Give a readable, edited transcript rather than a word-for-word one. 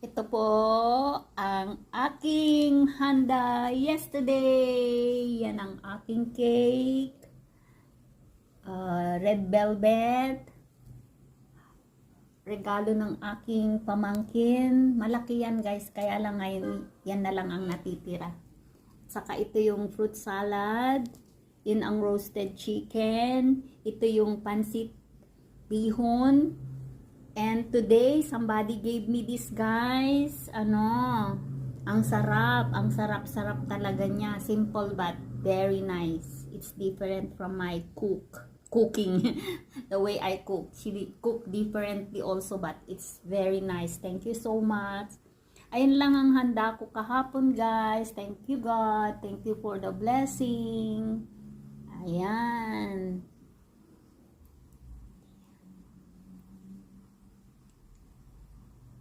Ito po ang aking handa yesterday. Yan ang aking cake. Red velvet. Regalo ng aking pamangkin. Malaki yan guys. Kaya lang ngayon yan na lang ang natitira. Saka ito yung fruit salad. Yun ang roasted chicken. Ito yung pansit bihon. And today, somebody gave me this, guys. Ang sarap talaga niya. Simple but very nice. It's different from my cooking. The way I cook. She cook differently also, but it's very nice. Thank you so much. Ayun lang ang handa ko kahapon, guys. Thank you, God. Thank you for the blessing. Ayan.